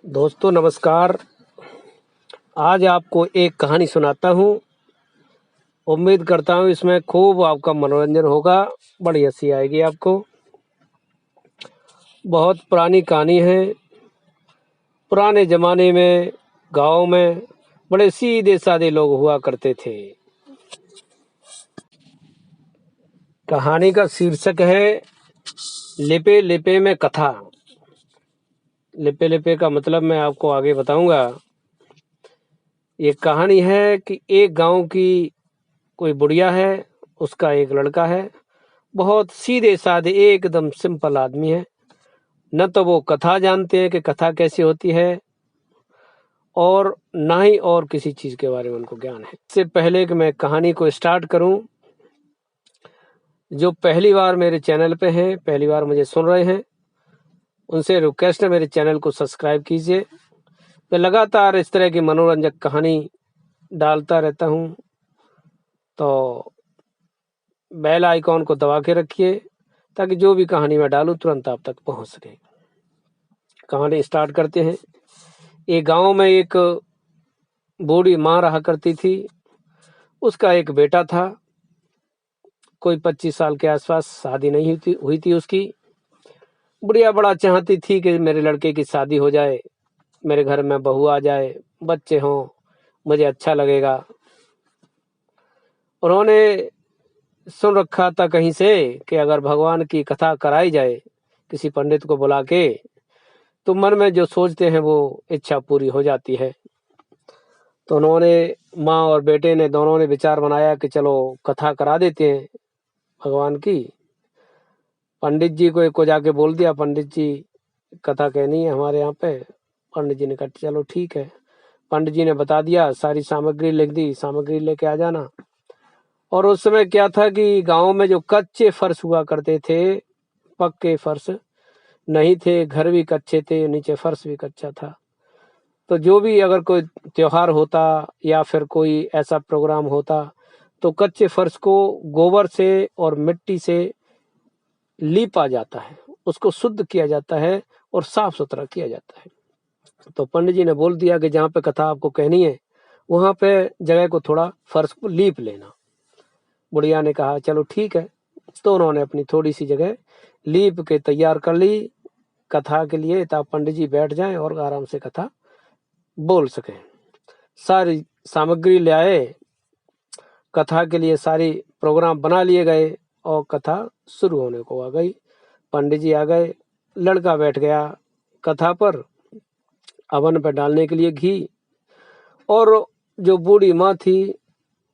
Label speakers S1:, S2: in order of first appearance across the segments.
S1: दोस्तों नमस्कार। आज आपको एक कहानी सुनाता हूँ। उम्मीद करता हूँ इसमें खूब आपका मनोरंजन होगा, बड़ी हंसी आएगी आपको। बहुत पुरानी कहानी है। पुराने ज़माने में गाँव में बड़े सीधे साधे लोग हुआ करते थे। कहानी का शीर्षक है लिपे लिपे में कथा। लिपे लिपे का मतलब मैं आपको आगे बताऊंगा। ये कहानी है कि एक गांव की कोई बुढ़िया है, उसका एक लड़का है। बहुत सीधे साधे एकदम सिंपल आदमी है। न तो वो कथा जानते हैं कि कथा कैसी होती है, और ना ही और किसी चीज के बारे में उनको ज्ञान है। इससे पहले कि मैं कहानी को स्टार्ट करूं, जो पहली बार मेरे चैनल पे हैं, पहली बार मुझे सुन रहे हैं, उनसे रिक्वेस्ट है मेरे चैनल को सब्सक्राइब कीजिए। मैं लगातार इस तरह की मनोरंजक कहानी डालता रहता हूं, तो बेल आइकॉन को दबा के रखिए ताकि जो भी कहानी मैं डालूं तुरंत आप तक पहुंच सके। कहानी स्टार्ट करते हैं। एक गांव में एक बूढ़ी माँ रहा करती थी। उसका एक बेटा था। कोई 25 साल के आसपास, शादी नहीं हुई थी उसकी। बुढ़िया बड़ा चाहती थी कि मेरे लड़के की शादी हो जाए, मेरे घर में बहू आ जाए, बच्चे हों, मुझे अच्छा लगेगा। उन्होंने सुन रखा था कहीं से कि अगर भगवान की कथा कराई जाए किसी पंडित को बुला के, तो मन में जो सोचते हैं वो इच्छा पूरी हो जाती है। तो उन्होंने, माँ और बेटे ने दोनों ने विचार बनाया कि चलो कथा करा देते हैं भगवान की। पंडित जी को जाके बोल दिया, पंडित जी कथा कहनी है हमारे यहाँ पे। पंडित जी ने कहा चलो ठीक है। पंडित जी ने बता दिया, सारी सामग्री लिख दी, सामग्री लेके आ जाना। और उस समय क्या था कि गांव में जो कच्चे फर्श हुआ करते थे, पक्के फर्श नहीं थे, घर भी कच्चे थे, नीचे फर्श भी कच्चा था। तो जो भी अगर कोई त्योहार होता या फिर कोई ऐसा प्रोग्राम होता, तो कच्चे फर्श को गोबर से और मिट्टी से लीपा जाता है, उसको शुद्ध किया जाता है और साफ सुथरा किया जाता है। तो पंडित जी ने बोल दिया कि जहाँ पे कथा आपको कहनी है वहां पे जगह को थोड़ा फर्श को लीप लेना। बुढ़िया ने कहा चलो ठीक है। तो उन्होंने अपनी थोड़ी सी जगह लीप के तैयार कर ली कथा के लिए, ताकि पंडित जी बैठ जाएं और आराम से कथा बोल सकें। सारी सामग्री ले आए, कथा के लिए सारी प्रोग्राम बना लिए गए और कथा शुरू होने को आ गई। पंडित जी आ गए, लड़का बैठ गया कथा पर, अवन पर डालने के लिए घी। और जो बूढ़ी माँ थी,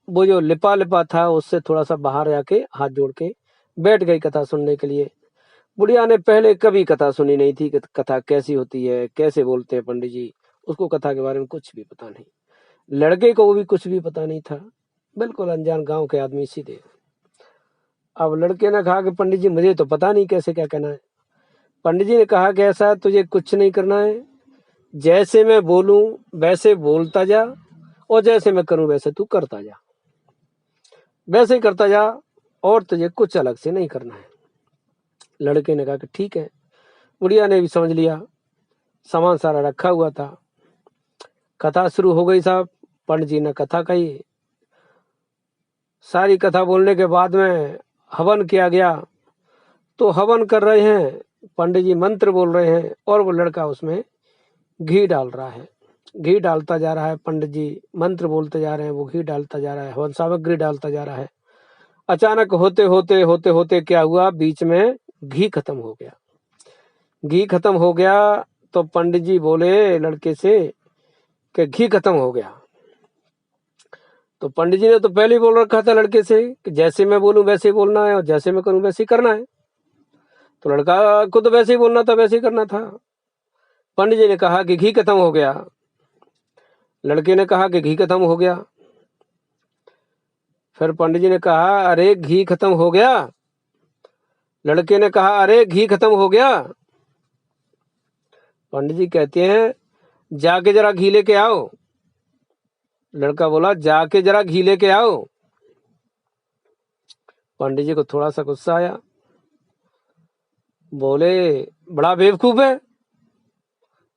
S1: वो जो लिपा लिपा था उससे थोड़ा सा बाहर जाके हाथ जोड़ के बैठ गई कथा सुनने के लिए। बुढ़िया ने पहले कभी कथा सुनी नहीं थी कि कथा कैसी होती है, कैसे बोलते हैं पंडित जी। उसको कथा के बारे में कुछ भी पता नहीं। लड़के को भी कुछ भी पता नहीं था, बिल्कुल अनजान गांव के आदमी सीधे। अब लड़के ने कहा कि पंडित जी मुझे तो पता नहीं कैसे क्या कहना है। पंडित जी ने कहा कि ऐसा तुझे कुछ नहीं करना है, जैसे मैं बोलूं वैसे बोलता जा, और जैसे मैं करूं वैसे तू करता जा, वैसे ही करता जा, और तुझे कुछ अलग से नहीं करना है। लड़के ने कहा कि ठीक है। बुढ़िया ने भी समझ लिया, सामान सारा रखा हुआ था। कथा शुरू हो गई साहब। पंडित जी ने कथा कही। सारी कथा बोलने के बाद में हवन किया गया। तो हवन कर रहे हैं, पंडित जी मंत्र बोल रहे हैं और वो लड़का उसमें घी डाल रहा है। घी डालता जा रहा है, पंडित जी मंत्र बोलते जा रहे हैं, वो घी डालता जा रहा है, हवन सामग्री डालता जा रहा है। अचानक होते होते होते होते क्या हुआ, बीच में घी खत्म हो गया। घी खत्म हो गया तो पंडित जी बोले लड़के से कि घी खत्म हो गया। तो पंडित जी ने तो पहले ही बोल रखा था लड़के से कि जैसे मैं बोलूं वैसे ही बोलना है और जैसे मैं करूं वैसे ही करना है। तो लड़का को तो वैसे ही बोलना था, वैसे ही करना था। पंडित जी ने कहा कि घी खत्म हो गया। लड़के ने कहा कि घी खत्म हो गया। फिर पंडित जी ने कहा अरे घी खत्म हो गया। लड़के ने कहा अरे घी खत्म हो गया। पंडित जी कहते हैं जाके जरा घी लेके आओ। लड़का बोला जाके जरा घी लेके आओ। पंडित जी को थोड़ा सा गुस्सा आया, बोले बड़ा बेवकूफ है,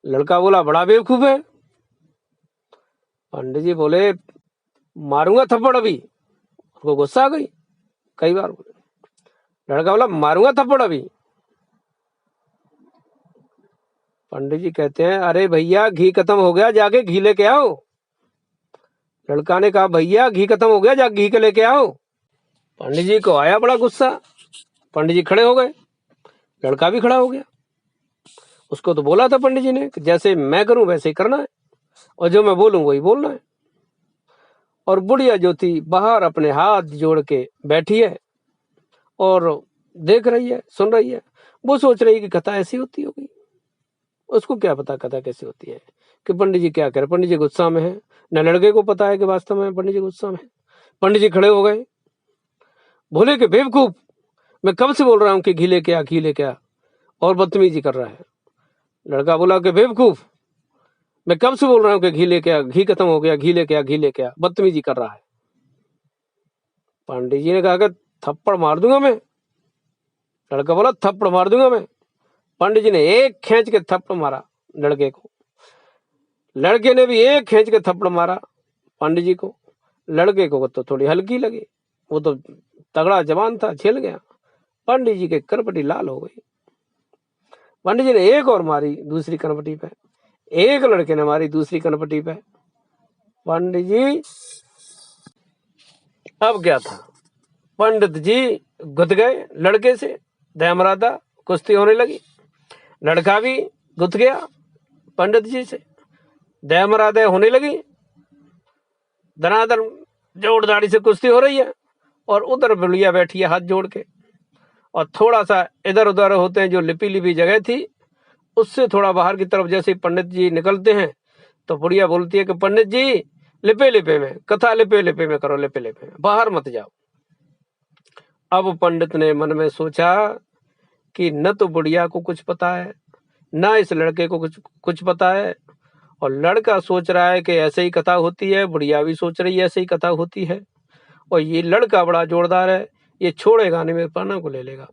S1: लड़का बोला बड़ा बेवकूफ है। पंडित जी बोले मारूंगा थप्पड़ अभी। उसको गुस्सा आ गई, कई बार बोले। लड़का बोला मारूंगा थप्पड़ अभी। पंडित जी कहते हैं अरे भैया घी खत्म हो गया, जाके घी लेके आओ। लड़का ने कहा भैया घी खत्म हो गया, जाके घी के लेके आओ। पंडित जी को आया बड़ा गुस्सा। पंडित जी खड़े हो गए, लड़का भी खड़ा हो गया। उसको तो बोला था पंडित जी ने कि जैसे मैं करूं वैसे ही करना है, और जो मैं बोलूं वही बोलना है। और बुढ़िया जो थी बाहर अपने हाथ जोड़ के बैठी है और देख रही है, सुन रही है। वो सोच रही है कि कथा ऐसी होती होगी। उसको क्या पता कथा कैसी होती है, कि पंडित जी क्या करे। पंडित जी गुस्सा में है, न लड़के को पता है कि वास्तव में पंडित जी गुस्सा में है। पंडित जी खड़े हो गए, बोले कि बेवकूफ, मैं कब से बोल रहा हूं कि घी लेके आ, घी लेके आ, और बदतमीजी कर रहा है। लड़का बोला कि बेवकूफ, मैं कब से बोल रहा हूं कि घी लेके आ, घी खत्म हो गया, घी लेके आ, घी लेके आ, बदतमीजी कर रहा है। पंडित जी ने कहा कि थप्पड़ मार दूंगा मैं। लड़का बोला थप्पड़ मार दूंगा मैं। पंडित जी ने एक खींच के थप्पड़ मारा लड़के को। लड़के ने भी एक खींच के थप्पड़ मारा पंडित जी को। लड़के को तो थोड़ी हल्की लगी, वो तो तगड़ा जवान था, झेल गया। पंडित जी के करपटी लाल हो गई। पंडित जी ने एक और मारी दूसरी कनपटी पे, एक लड़के ने मारी दूसरी कनपटी पे। पंडित जी अब क्या था, पंडित जी गुद गए लड़के से। दहमरादा कुश्ती होने लगी। लड़का भी गुद गया पंडित जी से, दहमरादे होने लगी। धनाधन जोड़ दाढ़ी से कुश्ती हो रही है, और उधर बुढ़िया बैठी है हाथ जोड़ के। और थोड़ा सा इधर उधर होते हैं, जो लिपी लिपी जगह थी उससे थोड़ा बाहर की तरफ जैसे पंडित जी निकलते हैं तो बुढ़िया बोलती है कि पंडित जी लिपे लिपे में कथा, लिपे लिपे में करो, लिपे लिपे में, बाहर मत जाओ। अब पंडित ने मन में सोचा कि न तो बुढ़िया को कुछ पता है, न इस लड़के को कुछ पता है। और लड़का सोच रहा है कि ऐसे ही कथा होती है, बुढ़िया भी सोच रही है ऐसे ही कथा होती है। और ये लड़का बड़ा जोरदार है, ये छोड़ेगा नहीं, मेरे प्राणों को ले लेगा।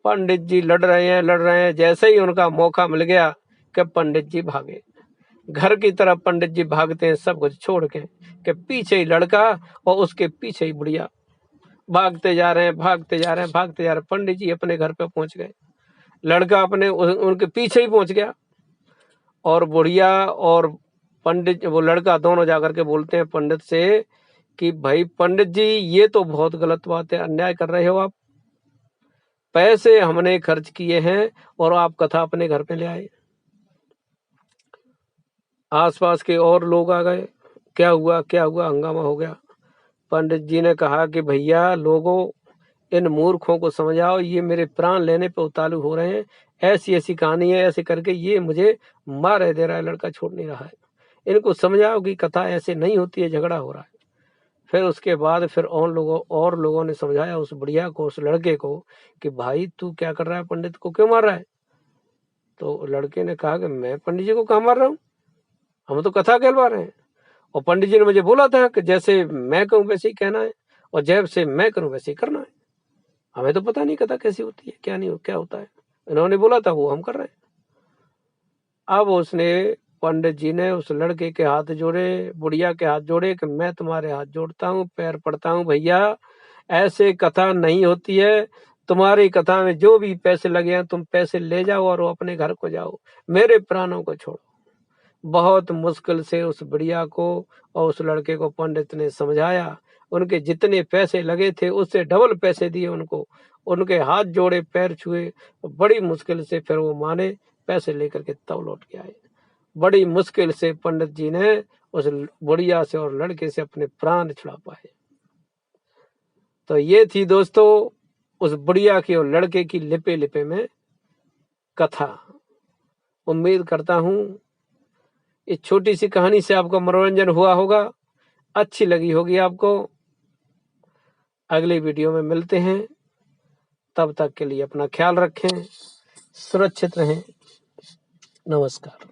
S1: पंडित जी लड़ रहे हैं। जैसे ही उनका मौका मिल गया कि पंडित जी भागे घर की तरफ। पंडित जी भागते हैं सब कुछ छोड़ के, कि पीछे ही लड़का और उसके पीछे ही बुढ़िया भागते जा रहे हैं। पंडित जी अपने घर पे पहुंच गए, लड़का अपने उनके पीछे ही पहुंच गया। और बुढ़िया और पंडित, वो लड़का दोनों जाकर के बोलते हैं पंडित से कि भाई पंडित जी ये तो बहुत गलत बात है, अन्याय कर रहे हो आप। पैसे हमने खर्च किए हैं और आप कथा अपने घर पे ले आए। आसपास के और लोग आ गए, क्या हुआ, हंगामा हो गया। पंडित जी ने कहा कि भैया लोगों, इन मूर्खों को समझाओ, ये मेरे प्राण लेने पे उतालू हो रहे हैं। ऐसी ऐसी कहानी है, ऐसे करके ये मुझे मार दे रहा है, लड़का छोड़ नहीं रहा है। इनको समझाओ कि कथा ऐसे नहीं होती है, झगड़ा हो रहा है। फिर उसके बाद फिर और लोगों ने समझाया उस बुढ़िया को, उस लड़के को, कि भाई तू क्या कर रहा है, पंडित को क्यों मार रहा है। तो लड़के ने कहा कि मैं पंडित जी को कहाँ मार रहा हूँ, हम तो कथा कहलवा रहे हैं। और पंडित जी ने मुझे बोला था कि जैसे मैं कहूँ वैसे ही कहना है, और जैसे मैं करूँ वैसे ही करना है। हमें तो पता नहीं कथा कैसी होती है, क्या नहीं, क्या होता है। इन्होंने बोला था वो हम कर रहे हैं। अब उसने, पंडित जी ने उस लड़के के हाथ जोड़े, बुढ़िया के हाथ जोड़े, कि मैं तुम्हारे हाथ जोड़ता हूँ, पैर पड़ता हूँ भैया, ऐसे कथा नहीं होती है। तुम्हारी कथा में जो भी पैसे लगे हैं तुम पैसे ले जाओ और अपने घर को जाओ, मेरे प्राणों को छोड़ो। बहुत मुश्किल से उस बुढ़िया को और उस लड़के को पंडित ने समझाया। उनके जितने पैसे लगे थे उससे डबल पैसे दिए उनको, उनके हाथ जोड़े, पैर छुए। बड़ी मुश्किल से फिर वो माने, पैसे लेकर के तब लौट के आए। बड़ी मुश्किल से पंडित जी ने उस बुढ़िया से और लड़के से अपने प्राण छुड़ा पाए। तो ये थी दोस्तों उस बुढ़िया की और लड़के की लिपे लिपे में कथा। उम्मीद करता हूं इस छोटी सी कहानी से आपको मनोरंजन हुआ होगा, अच्छी लगी होगी आपको। अगली वीडियो में मिलते हैं, तब तक के लिए अपना ख्याल रखें, सुरक्षित रहें। नमस्कार।